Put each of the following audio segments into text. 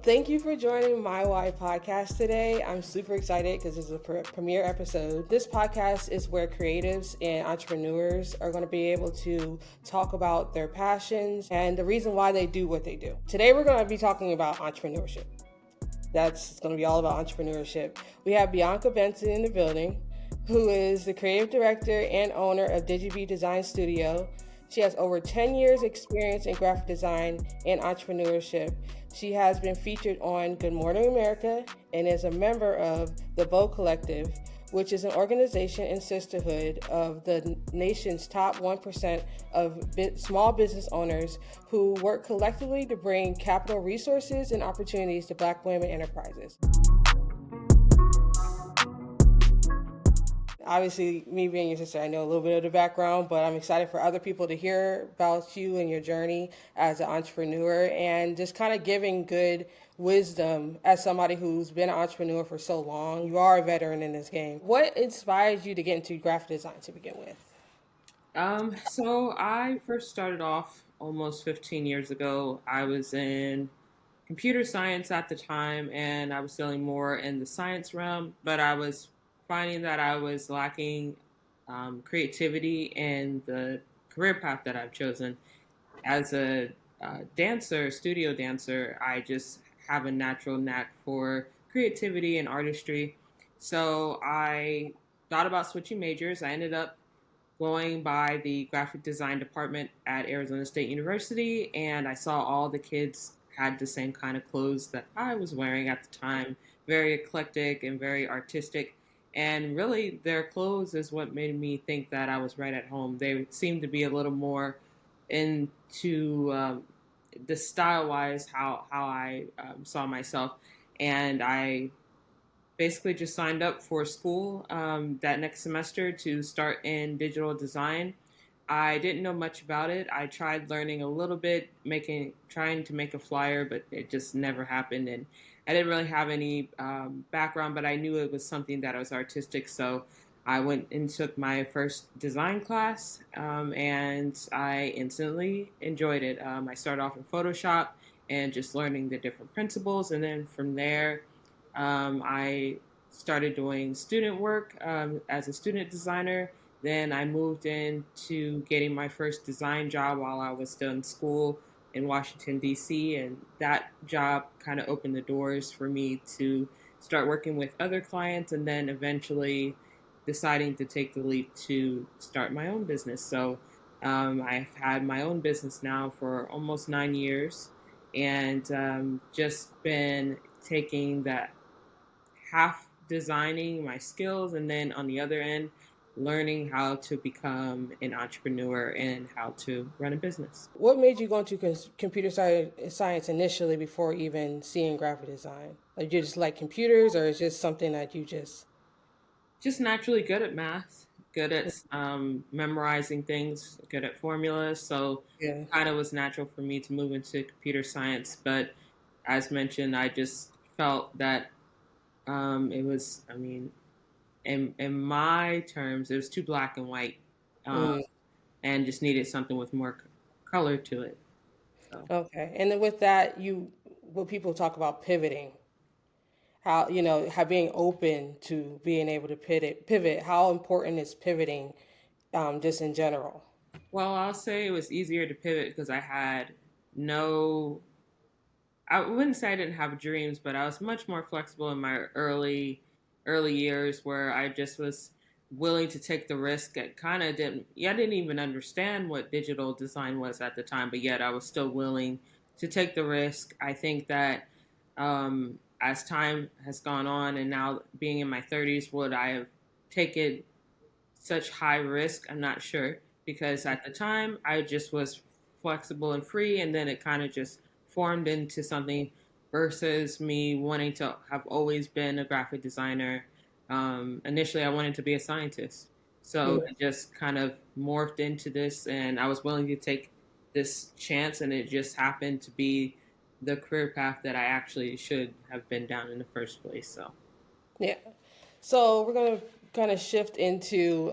Thank you for joining My Why podcast today. I'm super excited because this is a premiere episode. This podcast is where creatives and entrepreneurs are going to be able to talk about their passions and the reason why they do what they do. Today, we're going to be talking about entrepreneurship. That's going to be all about entrepreneurship. We have Bianca Benson in the building, who is the creative director and owner of Digi Design Studio. She has over 10 years experience in graphic design and entrepreneurship. She has been featured on Good Morning America and is a member of the Bow Collective, which is an organization and sisterhood of the nation's top 1% of small business owners who work collectively to bring capital resources and opportunities to Black women enterprises. Obviously, me being your sister, I know a little bit of the background, but I'm excited for other people to hear about you and your journey as an entrepreneur and just kind of giving good wisdom as somebody who's been an entrepreneur for so long. You are a veteran in this game. What inspired you to get into graphic design to begin with? So I first started off almost 15 years ago. I was in computer science at the time, and I was dealing more in the science realm, but I was finding that I was lacking creativity in the career path that I've chosen. As a dancer, studio dancer, I just have a natural knack for creativity and artistry. So I thought about switching majors. I ended up going by the graphic design department at Arizona State University, and I saw all the kids had the same kind of clothes that I was wearing at the time, very eclectic and very artistic. And really, their clothes is what made me think that I was right at home. They seemed to be a little more into the style-wise how I saw myself. And I basically just signed up for school that next semester to start in digital design. I didn't know much about it. I tried learning a little bit, trying to make a flyer, but it just never happened. And I didn't really have any background, but I knew it was something that was artistic. So I went and took my first design class, and I instantly enjoyed it. I started off in Photoshop and just learning the different principles. And then from there, I started doing student work as a student designer. Then I moved into getting my first design job while I was still in school in Washington, D.C. And that job kind of opened the doors for me to start working with other clients and then eventually deciding to take the leap to start my own business. So I've had my own business now for almost 9 years and just been taking that half designing my skills and then on the other end, learning how to become an entrepreneur and how to run a business. What made you go into computer science initially before even seeing graphic design? Like, you just like computers, or is just something that you just naturally good at math, good at memorizing things, good at formulas. So yeah? kind of was natural for me to move into computer science. But as mentioned, I just felt that it was, in my terms, it was too black and white, and just needed something with more color to it. So. Okay, and then with that, what people talk about pivoting, how being open to being able to pivot. How important is pivoting, just in general? Well, I'll say it was easier to pivot because I had no. I wouldn't say I didn't have dreams, but I was much more flexible in my early years where I just was willing to take the risk. I kind of didn't, yeah, I didn't even understand what digital design was at the time, but yet I was still willing to take the risk. I think that as time has gone on and now being in my 30s, would I have taken such high risk? I'm not sure because at the time I just was flexible and free, and then it kind of just formed into something versus me wanting to have always been a graphic designer. Initially, I wanted to be a scientist. So it just kind of morphed into this, and I was willing to take this chance, and it just happened to be the career path that I actually should have been down in the first place. So, Yeah. So we're gonna kind of shift into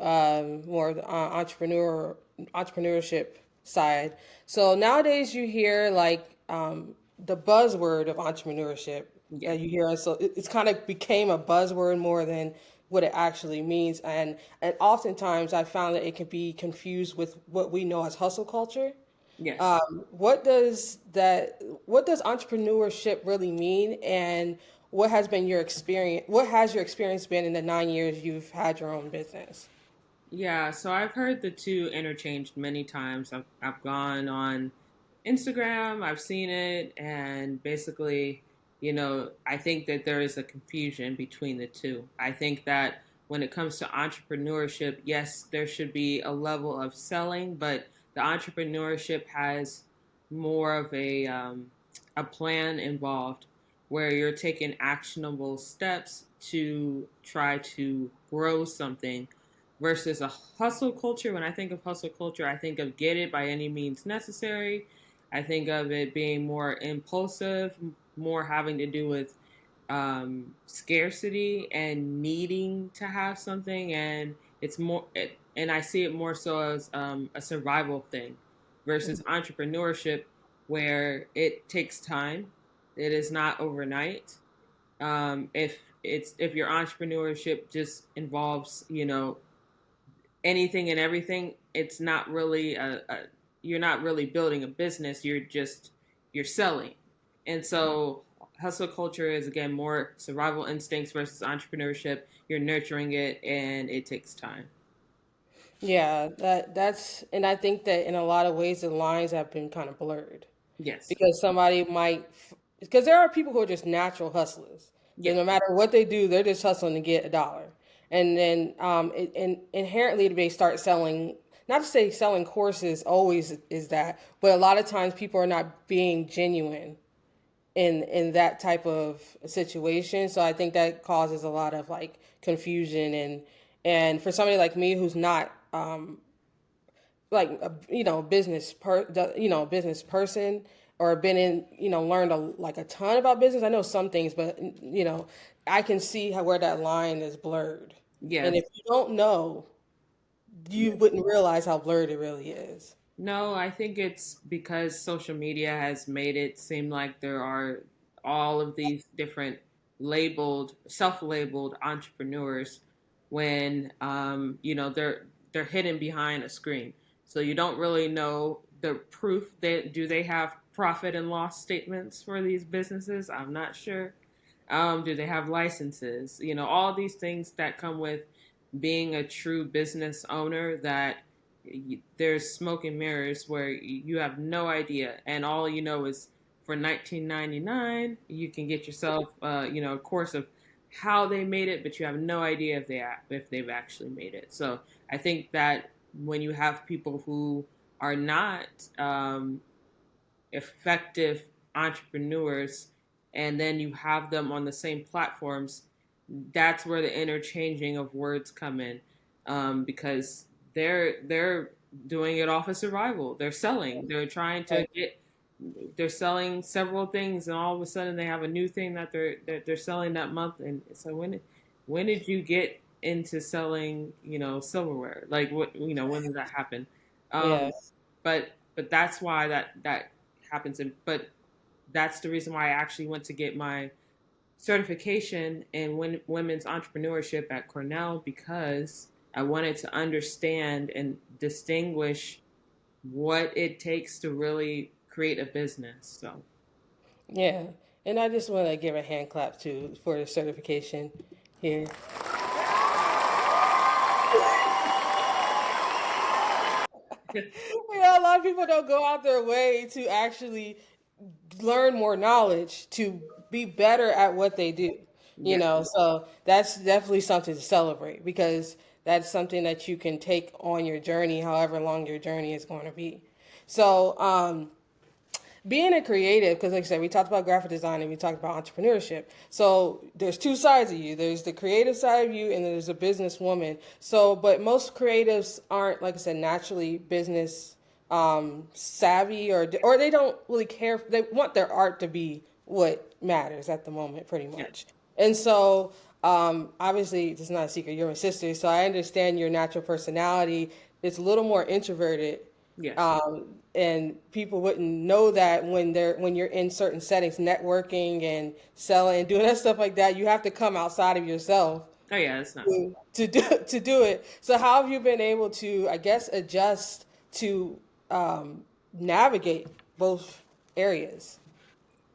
more of the entrepreneurship side. So nowadays you hear like the buzzword of entrepreneurship. Yeah. You hear it, so it's kind of became a buzzword more than what it actually means, and oftentimes I found that it can be confused with what we know as hustle culture. Yes. What does that? What does entrepreneurship really mean, and what has been your experience? What has your experience been in the 9 years you've had your own business? Yeah, so I've heard the two interchanged many times. I've gone on Instagram, I've seen it, and basically, I think that there is a confusion between the two. I think that when it comes to entrepreneurship, yes, there should be a level of selling, but the entrepreneurship has more of a plan involved where you're taking actionable steps to try to grow something versus a hustle culture. When I think of hustle culture, I think of get it by any means necessary. I think of it being more impulsive, more having to do with scarcity and needing to have something, and and I see it more so as a survival thing versus entrepreneurship, where it takes time. It is not overnight. If your entrepreneurship just involves, anything and everything, it's not really you're not really building a business. You're selling, and so hustle culture is again more survival instincts versus entrepreneurship. You're nurturing it, and it takes time. Yeah, that's, and I think that in a lot of ways the lines have been kind of blurred Yes. because somebody might, because there are people who are just natural hustlers. That Yeah. no matter what they do, they're just hustling to get a dollar, and then and inherently they start selling. Not to say selling courses always is that, but a lot of times people are not being genuine in that type of situation. So I think that causes a lot of like confusion, and for somebody like me who's not like a business person, or been in, learned like a ton about business. I know some things, but I can see how where that line is blurred. And Yes. if you don't know, you wouldn't realize how blurred it really is. No, I think it's because social media has made it seem like there are all of these different self-labeled entrepreneurs when they're hidden behind a screen. So you don't really know the proof. Do they have profit and loss statements for these businesses? I'm not sure. Do they have licenses? All these things that come with being a true business owner, that there's smoke and mirrors where you have no idea, and all you know is for 19.99 you can get yourself a course of how they made it, but you have no idea if they've actually made it. So I think that when you have people who are not effective entrepreneurs, and then you have them on the same platforms, that's where the interchanging of words come in, because they're doing it off of survival. They're selling. They're selling several things, and all of a sudden they have a new thing that they're selling that month. And so when did you get into selling, silverware? Like when did that happen? Yeah. Um, but that's why that happens. But that's the reason why I actually went to get my certification in women's entrepreneurship at Cornell, because I wanted to understand and distinguish what it takes to really create a business. So, Yeah. And I just want to give a hand clap too for the certification here. A lot of people don't go out their way to actually learn more knowledge to be better at what they do. yeah, So that's definitely something to celebrate, because that's something that you can take on your journey, however long your journey is going to be. So, being a creative, because like I said, we talked about graphic design and we talked about entrepreneurship. So there's two sides of you. There's the creative side of you, and there's a businesswoman. So, but most creatives aren't, like I said, naturally business savvy, or they don't really care. They want their art to be what matters at the moment, pretty yeah, much. And so, obviously, it's not a secret. You're my sister, so I understand your natural personality. It's a little more introverted, Yes. And people wouldn't know that when you're in certain settings, networking and selling and doing that stuff like that, you have to come outside of yourself Oh yeah, it's not. to do it. So how have you been able to, I guess, adjust to navigate both areas?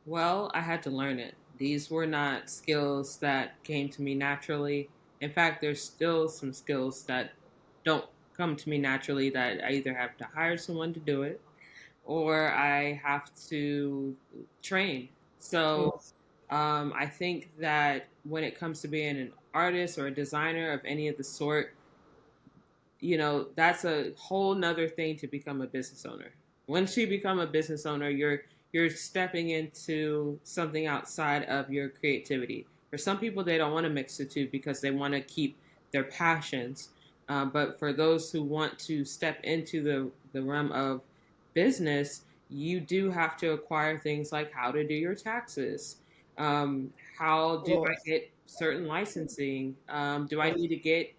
Well, I had to learn it. These were not skills that came to me naturally. In fact, there's still some skills that don't come to me naturally that I either have to hire someone to do it or I have to train. So I think that when it comes to being an artist or a designer of any of the sort, that's a whole nother thing to become a business owner. Once you become a business owner, you're stepping into something outside of your creativity. For some people, they don't want to mix the two because they want to keep their passions. But for those who want to step into the realm of business, you do have to acquire things like how to do your taxes. How do I Yes. get certain licensing? Do I need to get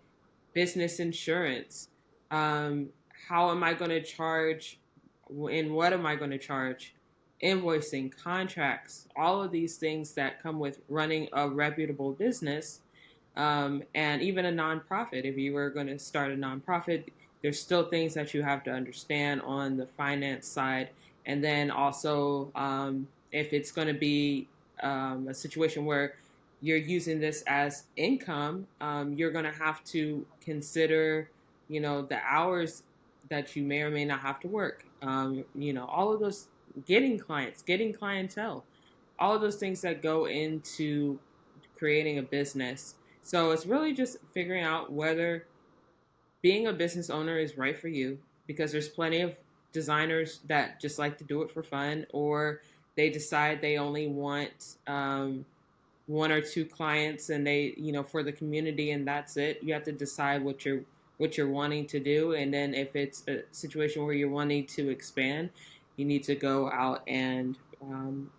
business insurance? Um, how am I going to charge? And what am I going to charge? Invoicing, contracts, all of these things that come with running a reputable business, and even a nonprofit. If you were going to start a nonprofit, there's still things that you have to understand on the finance side. And then also, if it's going to be a situation where you're using this as income, you're going to have to consider, the hours that you may or may not have to work. All of those, getting clients, getting clientele, all of those things that go into creating a business. So it's really just figuring out whether being a business owner is right for you, because there's plenty of designers that just like to do it for fun, or they decide they only want one or two clients and they, for the community, and that's it. You have to decide what you're wanting to do, and then if it's a situation where you're wanting to expand, you need to go out and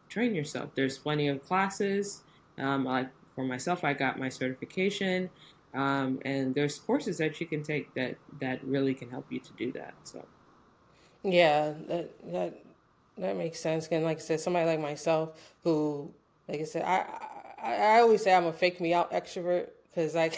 train yourself. There's plenty of classes. Like for myself, I got my certification, and there's courses that you can take that really can help you to do that. So Yeah, that makes sense. And like I said, somebody like myself who, like I said, I always say I'm a fake me out extrovert because like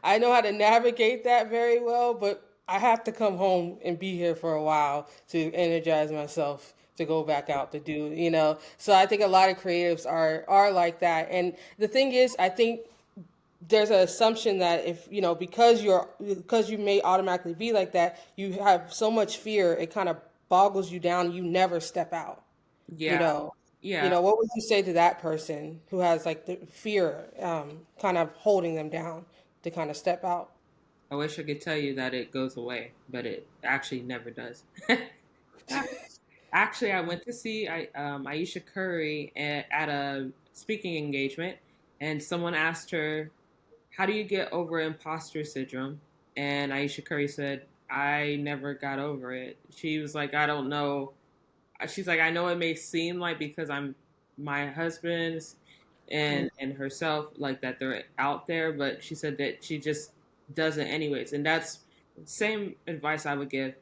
I know how to navigate that very well, but I have to come home and be here for a while to energize myself to go back out to do. So I think a lot of creatives are like that. And the thing is, I think there's an assumption that if because you may automatically be like that, you have so much fear, it kind of boggles you down, you never step out you yeah, know yeah. what would you say to that person who has like the fear kind of holding them down to kind of step out? I wish I could tell you that it goes away, but it actually never does. Actually, I went to see Aisha Curry at a speaking engagement, and someone asked her, "How do you get over imposter syndrome?" And Aisha Curry said, "I never got over it." She was like, "I don't know." She's like, "I know it may seem like because I'm my husband's and herself like that they're out there, but she said that she just doesn't anyways." And that's the same advice I would give.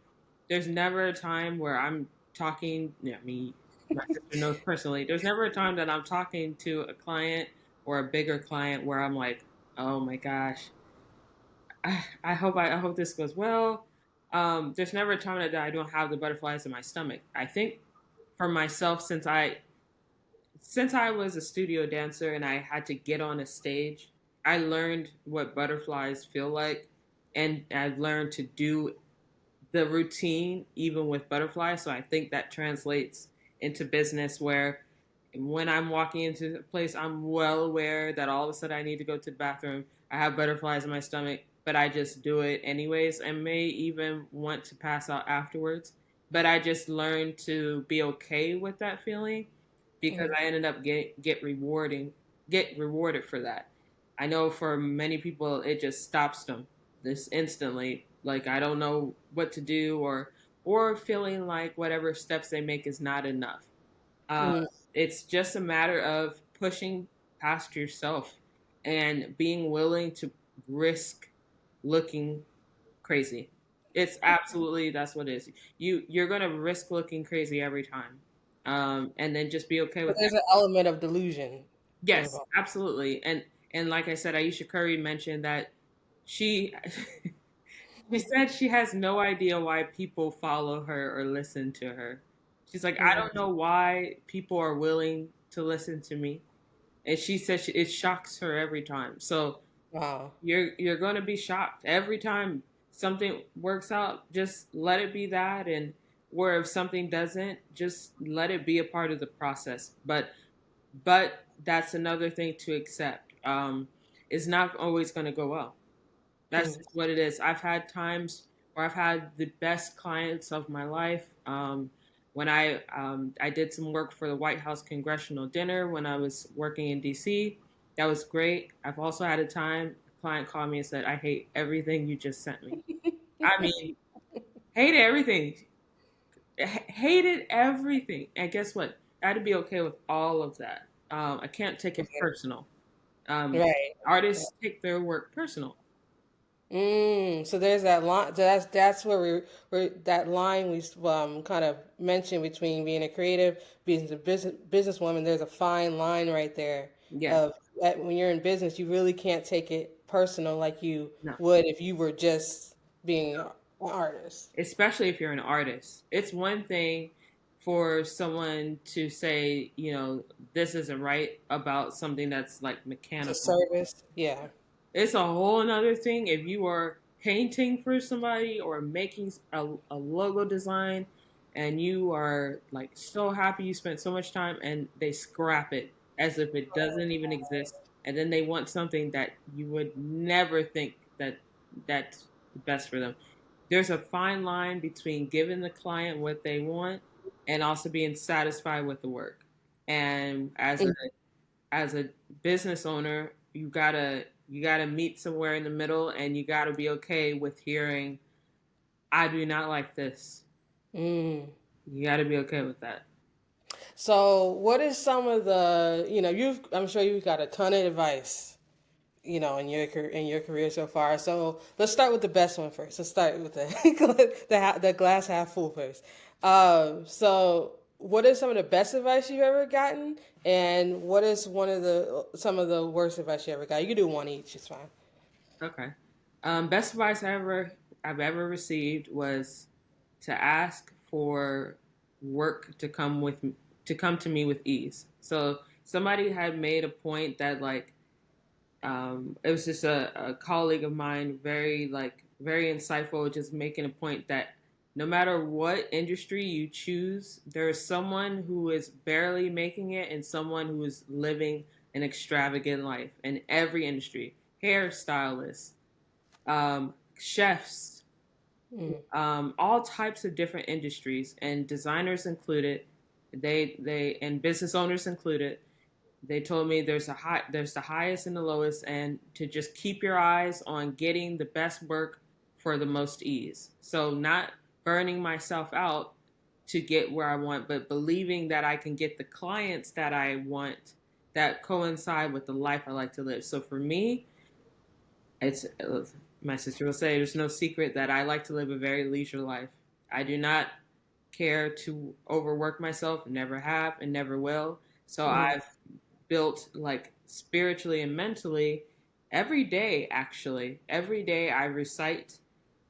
There's never a time where I'm talking, I mean, my sister knows personally, there's never a time that I'm talking to a client or a bigger client where I'm like, oh my gosh, I hope this goes well. There's never a time that I don't have the butterflies in my stomach. I think for myself, since I was a studio dancer and I had to get on a stage, I learned what butterflies feel like, and I've learned to do the routine even with butterflies. So I think that translates into business, where when I'm walking into a place, I'm well aware that all of a sudden I need to go to the bathroom. I have butterflies in my stomach, but I just do it anyways. I may even want to pass out afterwards, but I just learned to be okay with that feeling, because I ended up get rewarded for that. I know for many people it just stops them this instantly. Like I don't know what to do, or feeling like whatever steps they make is not enough. Uh, Mm-hmm. it's just a matter of pushing past yourself and being willing to risk looking crazy. It's absolutely, that's what it is. You're gonna risk looking crazy every time, and then just be okay But with that. there's an element of delusion Yes, involved. absolutely. And like I said, Aisha Curry mentioned that she she said she has no idea why people follow her or listen to her. She's like, I don't Mm. know why people are willing to listen to me. And she said it shocks her every time. So Wow. you're going to be shocked every time something works out. Just let it be that, and where if something doesn't, just let it be a part of the process. But that's another thing to accept. It's not always going to go well. That's Mm. just what it is. I've had times where I've had the best clients of my life. When I did some work for the White House Congressional Dinner when I was working in DC, that was great. I've also had a time a client called me and said, "I hate everything you just sent me." I mean, hated everything, hated everything. And guess what? I had to be okay with all of that. I can't take it personal. Um, Right. Artists take their work personal. So there's that line. That's where we're that line we kind of mentioned between being a creative, being a businesswoman. There's a fine line right there Yes. of that when you're in business, you really can't take it personal like you No. would if you were just being an artist. Especially if you're an artist. It's one thing for someone to say, this isn't right about something that's like It's a mechanical. service. Yeah. It's a whole another thing if you are painting for somebody or making a logo design and you are like so happy you spent so much time and they scrap it as if it doesn't even exist, and then they want something that you would never think that's best for them. There's a fine line between giving the client what they want and also being satisfied with the work. And as a business owner, you gotta meet somewhere in the middle, and you gotta be okay with hearing, "I do not like this." Mm. You gotta be okay with that. So, what is some of the I'm sure you've got a ton of advice in your career so far. So let's start with the best one first. Let's start with the glass half full first. So what is some of the best advice you've ever gotten, and what is some of the worst advice you ever got? You can do one each. It's fine. Okay. Best advice I've ever received was to ask for work to come to me with ease. So somebody had made a point that like it was just a colleague of mine, very insightful, just making a point that no matter what industry you choose, there's someone who is barely making it and someone who is living an extravagant life in every industry. Hairstylists, chefs, Mm. all types of different industries, and designers included. They and business owners included. They told me there's the highest and the lowest, and to just keep your eyes on getting the best work for the most ease. So not burning myself out to get where I want, but believing that I can get the clients that I want that coincide with the life I like to live. So for me, it's my sister will say there's no secret that I like to live a very leisure life. I do not care to overwork myself, never have and never will. So Mm. I've built like spiritually and mentally every day. Actually every day I recite,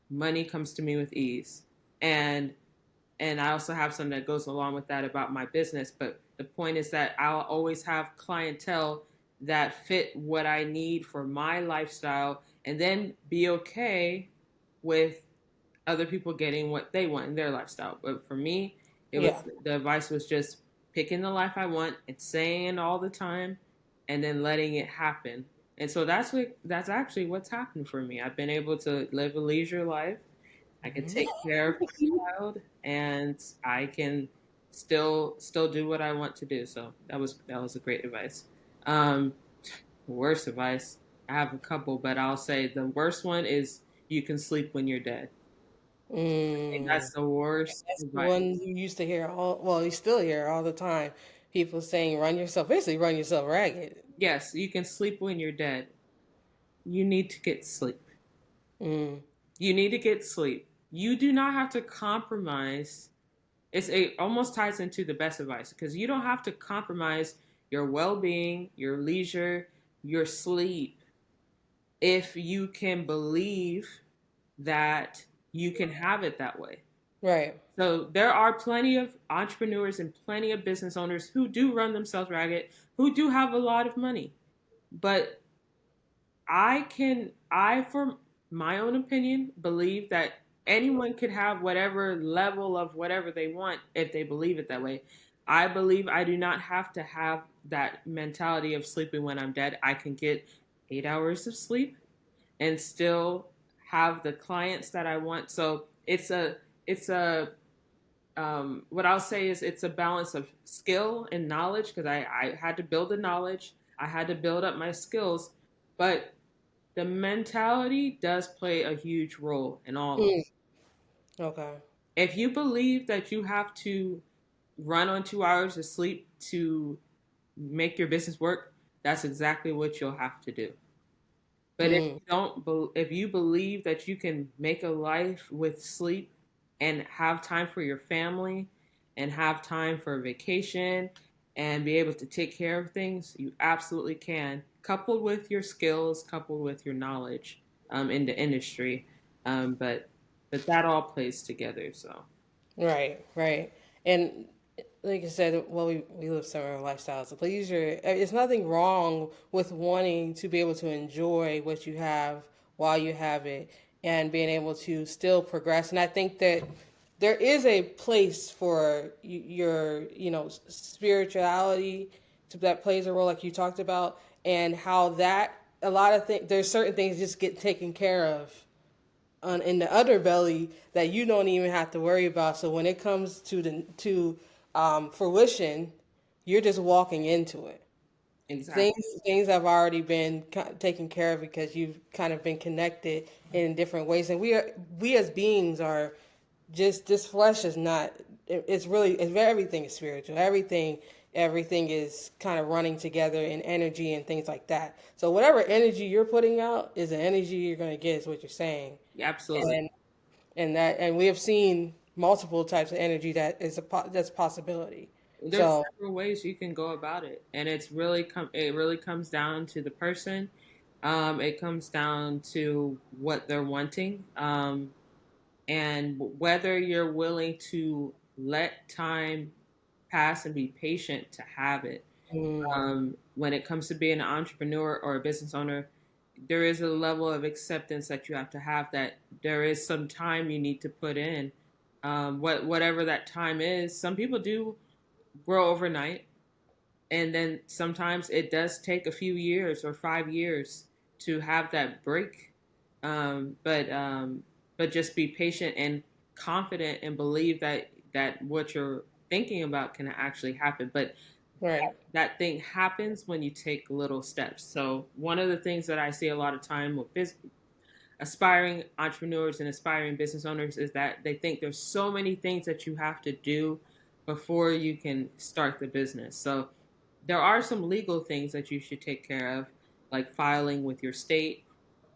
money comes to me with ease. And I also have something that goes along with that about my business, but the point is that I'll always have clientele that fit what I need for my lifestyle, and then be okay with other people getting what they want in their lifestyle. But for me, it was Yeah. the advice was just picking the life I want and saying all the time, and then letting it happen. And so that's actually what's happened for me. I've been able to live a leisure life. I can take care of my child, and I can still do what I want to do. So that was a great advice. Um, Worst advice, I have a couple, but I'll say the worst one is you can sleep when you're dead. I think Mm. that's the worst That's the advice. one you used to hear you still hear all the time. People saying basically run yourself ragged. Yes, you can sleep when you're dead. You need to get sleep. Mm. You need to get sleep. you do not have to compromise. It almost ties into the best advice because you don't have to compromise your well-being, your leisure, your sleep if you can believe that you can have it that way. Right. So there are plenty of entrepreneurs and plenty of business owners who do run themselves ragged, who do have a lot of money. But for my own opinion, believe that anyone could have whatever level of whatever they want if they believe it that way. I believe I do not have to have that mentality of sleeping when I'm dead. I can get 8 hours of sleep and still have the clients that I want. So it's a what I'll say is it's a balance of skill and knowledge because I had to build the knowledge, I had to build up my skills, but the mentality does play a huge role in all of it. Mm. Okay. If you believe that you have to run on 2 hours of sleep to make your business work, that's exactly what you'll have to do. But Mm. if you believe that you can make a life with sleep and have time for your family and have time for vacation and be able to take care of things, you absolutely can, coupled with your skills, coupled with your knowledge in the industry. But that all plays together. So Right, right. And like I said, well, we live similar lifestyles. Leisure, it's nothing wrong with wanting to be able to enjoy what you have while you have it and being able to still progress. And I think that there is a place for your, spirituality that plays a role, like you talked about, and how that a lot of things, there's certain things just get taken care of in the underbelly that you don't even have to worry about. So when it comes to fruition, you're just walking into it. Things exactly. things have already been taken care of because you've kind of been connected in different ways. And we as beings are just this flesh is not. Everything is spiritual. Everything is kind of running together in energy and things like that. So whatever energy you're putting out is the energy you're going to get. Is what you're saying. Absolutely. And we have seen multiple types of energy that's a possibility. There's So several ways you can go about it, and it really comes down to the person. It comes down to what they're wanting, and whether you're willing to let time pass and be patient to have it. mm, When it comes to being an entrepreneur or a business owner, there is a level of acceptance that you have to have, that there is some time you need to put in. Whatever that time is, some people do grow overnight, and then sometimes it does take a few years or 5 years to have that break. But just be patient and confident and believe that what you're thinking about can actually happen. But right. that thing happens when you take little steps. So one of the things that I see a lot of time with aspiring entrepreneurs and aspiring business owners is that they think there's so many things that you have to do before you can start the business. So there are some legal things that you should take care of, like filing with your state.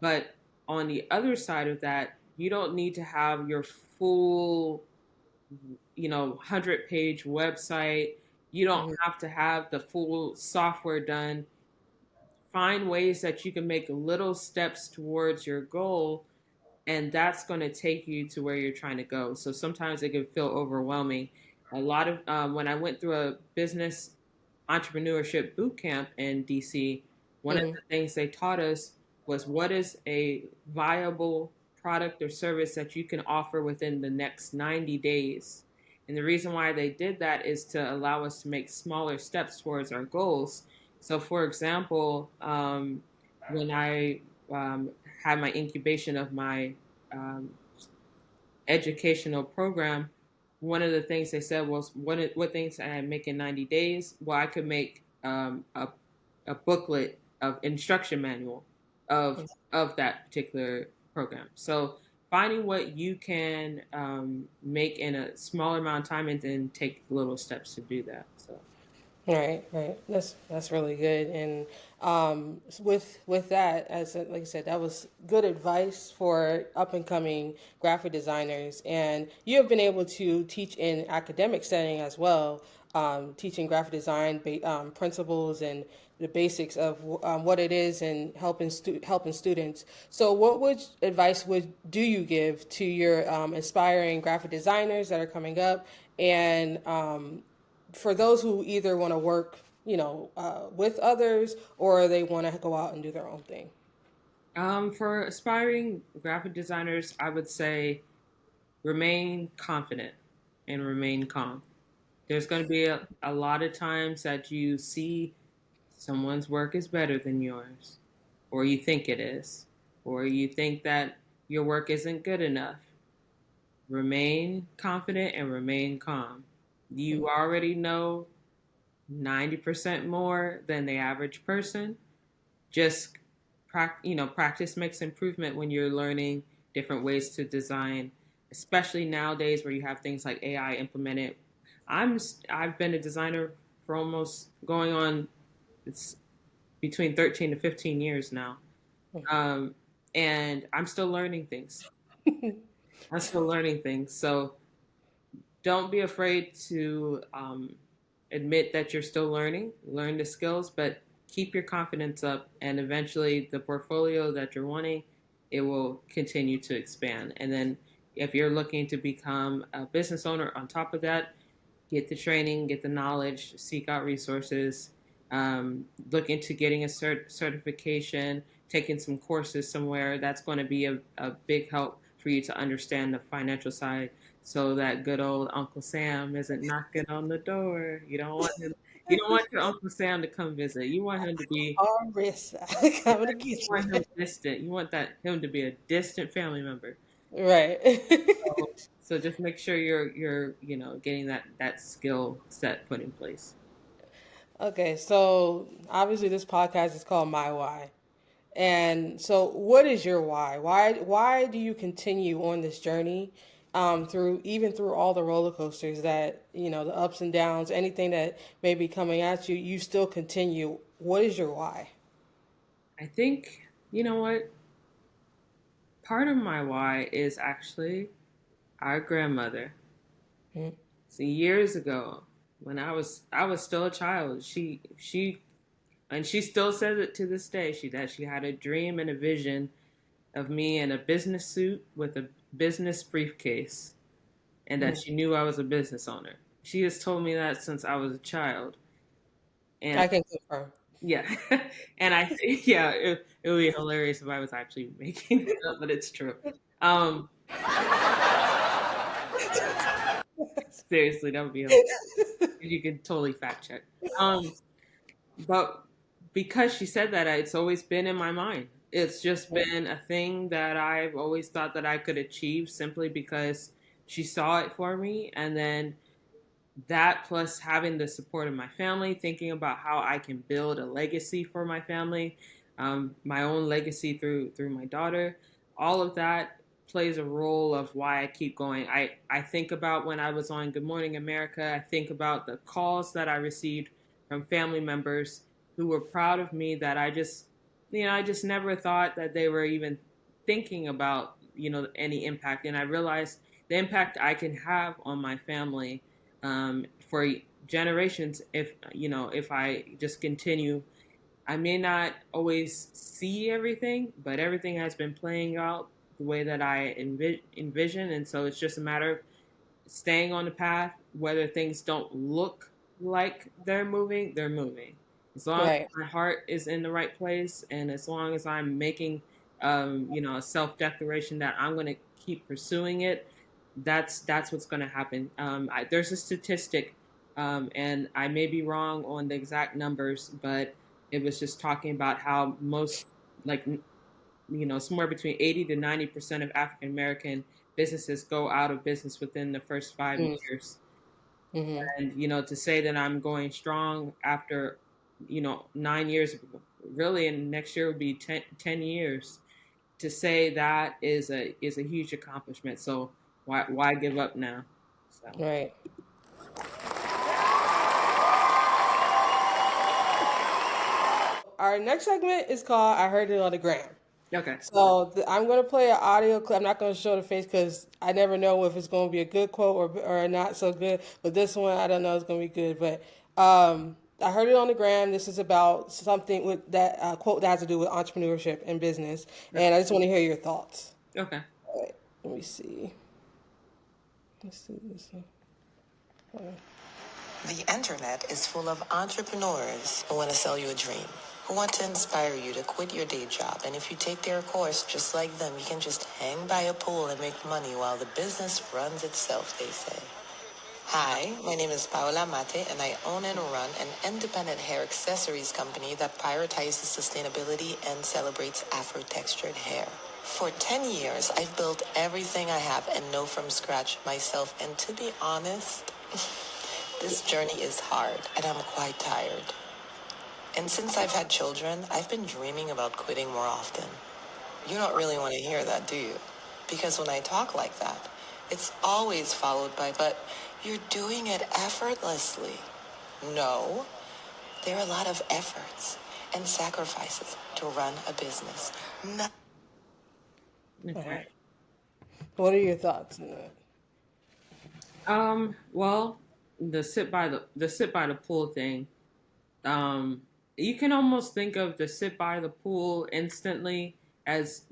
But on the other side of that, you don't need to have your full, 100-page website. You don't Mm-hmm. have to have the full software done. Find ways that you can make little steps towards your goal, and that's going to take you to where you're trying to go. So sometimes it can feel overwhelming. A lot of when I went through a business entrepreneurship boot camp in DC, one of Mm-hmm. the things they taught us was what is a viable product or service that you can offer within the next 90 days. And the reason why they did that is to allow us to make smaller steps towards our goals. So, for example, when I um, had my incubation of my um, educational program, one of the things they said was, what things I make in 90 days? Well, I could make a booklet of instruction manual of that particular program. So finding what you can make in a smaller amount of time and then take little steps to do that. So Right, right. That's really good. And with that, like I said, that was good advice for up and coming graphic designers. And you have been able to teach in academic setting as well, teaching graphic design principles and the basics of what it is and helping students. So, what would advice would do you give to your aspiring graphic designers that are coming up and for those who either want to work, with others or they want to go out and do their own thing? For aspiring graphic designers, I would say remain confident and remain calm. There's going to be a lot of times that you see someone's work is better than yours, or you think it is, or you think that your work isn't good enough. Remain confident and remain calm. You already know 90% more than the average person. Just practice makes improvement when you're learning different ways to design, especially nowadays where you have things like AI implemented. I've been a designer for almost going on, it's between 13 to 15 years now. Um, and I'm still learning things. I'm still learning things. So don't be afraid to admit that you're still learning, learn the skills, but keep your confidence up. And eventually, the portfolio that you're wanting, it will continue to expand. And then, if you're looking to become a business owner on top of that, get the training, get the knowledge, seek out resources, look into getting a certification, taking some courses somewhere. That's going to be a big help for you to understand the financial side so that good old Uncle Sam isn't knocking on the door. You don't want your Uncle Sam to come visit. You want him to be Arisa, coming to you get you. want him distant. You want that him to be a distant family member. Right. So just make sure you're getting that skill set put in place. Okay, so obviously this podcast is called My Why. And so what is your why? Why do you continue on this journey through all the roller coasters that, the ups and downs, anything that may be coming at you, you still continue. What is your why? I think you know what part of my why is actually our grandmother. Mm. See, years ago when I was still a child, she and she still says it to this day. She had a dream and a vision of me in a business suit with a business briefcase, and that she knew I was a business owner. She has told me that since I was a child, and I can confirm. yeah, and I think yeah, it would be hilarious if I was actually making it up, but it's true. Um, Seriously, that would be hilarious. You could totally fact check. Um, but because she said that, it's always been in my mind. It's just been a thing that I've always thought that I could achieve simply because she saw it for me. And then that plus having the support of my family, thinking about how I can build a legacy for my family, my own legacy through my daughter, all of that plays a role of why I keep going. I think about when I was on Good Morning America. I think about the calls that I received from family members who were proud of me that I just never thought that they were even thinking about, any impact. And I realized the impact I can have on my family for generations if I just continue. I may not always see everything, but everything has been playing out the way that I envision. And so it's just a matter of staying on the path, whether things don't look like they're moving. As long as Right. my heart is in the right place, and as long as I'm making, a self declaration that I'm going to keep pursuing it, that's what's going to happen. There's a statistic, and I may be wrong on the exact numbers, but it was just talking about how most, like, somewhere between 80 to 90% of African American businesses go out of business within the first 5 years. Mm-hmm. And, to say that I'm going strong after, 9 years, really, and next year would be 10 years. To say that is a huge accomplishment. So why give up now? So. Right. our next segment is called I Heard It on the Gram. Okay. So I'm going to play an audio clip. I'm not going to show the face because I never know if it's going to be a good quote or not so good. But this one, I don't know, it's going to be good. But I heard it on the gram. This is about something with that quote that has to do with entrepreneurship and business. And I just want to hear your thoughts. Okay. All right, let me see. Let's do this one. The internet is full of entrepreneurs who want to sell you a dream, who want to inspire you to quit your day job. And if you take their course just like them, you can just hang by a pool and make money while the business runs itself, they say. Hi, my name is Paola Mate, and I own and run an independent hair accessories company that prioritizes sustainability and celebrates Afro-textured hair. For 10 years, I've built everything I have and know from scratch myself. And to be honest, this journey is hard, and I'm quite tired. And since I've had children, I've been dreaming about quitting more often. You don't really want to hear that, do you? Because when I talk like that, it's always followed by, but you're doing it effortlessly. No, there are a lot of efforts and sacrifices to run a business. Okay. What are your thoughts on that? Well, the sit by the pool thing. You can almost think of the sit by the pool instantly as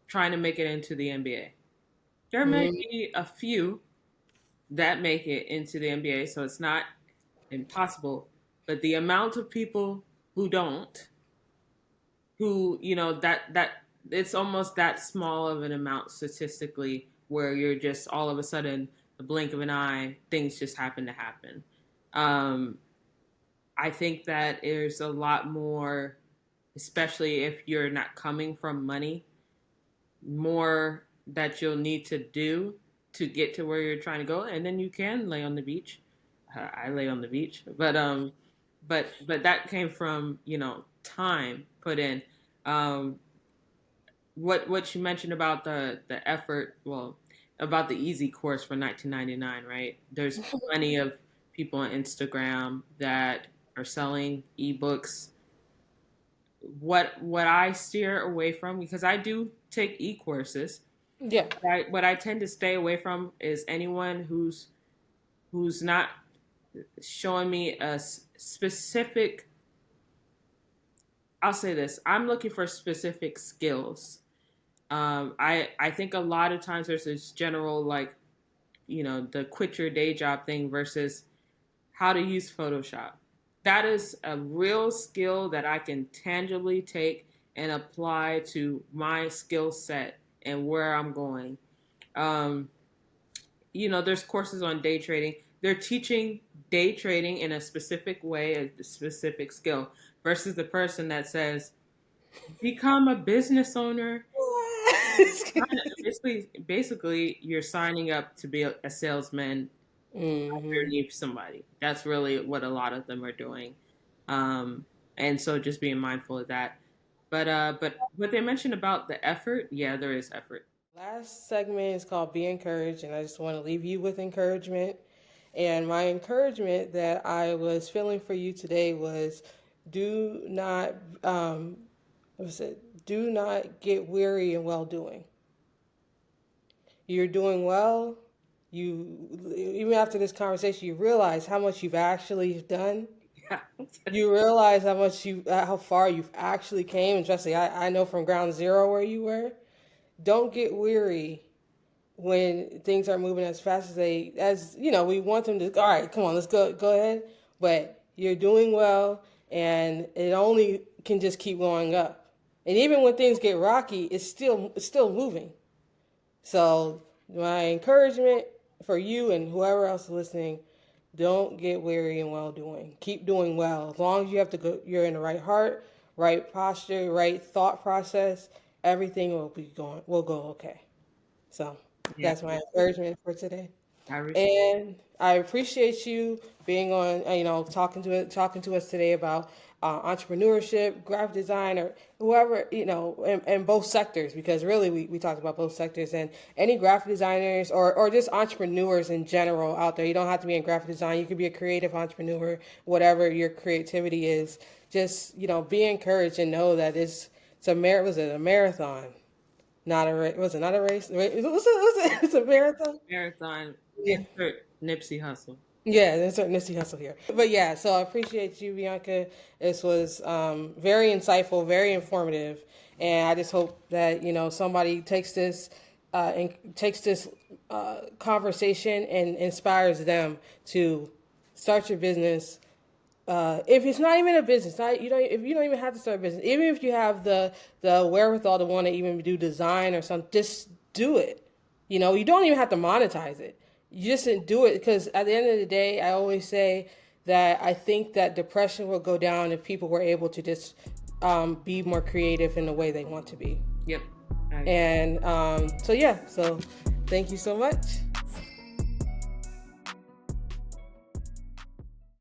trying to make it into the NBA. There may be a few that make it into the NBA, so it's not impossible. But the amount of people who don't, who that it's almost that small of an amount statistically, where you're just all of a sudden, the blink of an eye, things just happen to happen. I think that there's a lot more, especially if you're not coming from money, more that you'll need to do to get to where you're trying to go, and then you can lay on the beach. I lay on the beach, but that came from time put in. What you mentioned about the effort, well, about the easy course for 1999, right? There's plenty of people on Instagram that are selling ebooks. What I steer away from, because I do take e-courses, Yeah. what I tend to stay away from is anyone who's not showing me a specific. I'll say this: I'm looking for specific skills. I think a lot of times there's this general, like, the quit your day job thing versus how to use Photoshop. That is a real skill that I can tangibly take and apply to my skill set and where I'm going. There's courses on day trading. They're teaching day trading in a specific way, a specific skill, versus the person that says, become a business owner. Basically, you're signing up to be a salesman underneath somebody. That's really what a lot of them are doing. And so just being mindful of that. But what they mentioned about the effort, yeah, there is effort. Last segment is called Be Encouraged, and I just want to leave you with encouragement. And my encouragement that I was feeling for you today was do not do not get weary in well doing. You're doing well. You, even after this conversation, you realize how much you've actually done. Yeah. You realize how far you've actually came. And trust me, I know from ground zero where you were. Don't get weary when things are moving as fast as we want them to. All right, come on, let's go ahead. But you're doing well, and it only can just keep going up. And even when things get rocky, it's still moving. So my encouragement for you and whoever else is listening: don't get weary in well doing. Keep doing well. As long as you're in the right heart, right posture, right thought process. Everything will go okay. So that's my encouragement for today. And I appreciate you being on, talking to us today about entrepreneurship, graphic design, or whoever, in both sectors, because really we talked about both sectors, and any graphic designers or just entrepreneurs in general out there. You don't have to be in graphic design. You could be a creative entrepreneur, whatever your creativity is. just, be encouraged and know that was it a marathon? Not a race. Was it not a race? It's a marathon. Marathon. Yeah. Insert Nipsey Hussle. Yeah, there's a Nipsey Hussle here. But yeah, so I appreciate you, Bianca. This was very insightful, very informative, and I just hope that somebody takes this conversation and inspires them to start your business. If it's not even a business, if you don't even have to start a business, even if you have the wherewithal to want to even do design or something, just do it. You don't even have to monetize it. You just didn't do it, because at the end of the day, I always say that I think that depression will go down if people were able to just be more creative in the way they want to be. Yep. And so thank you so much.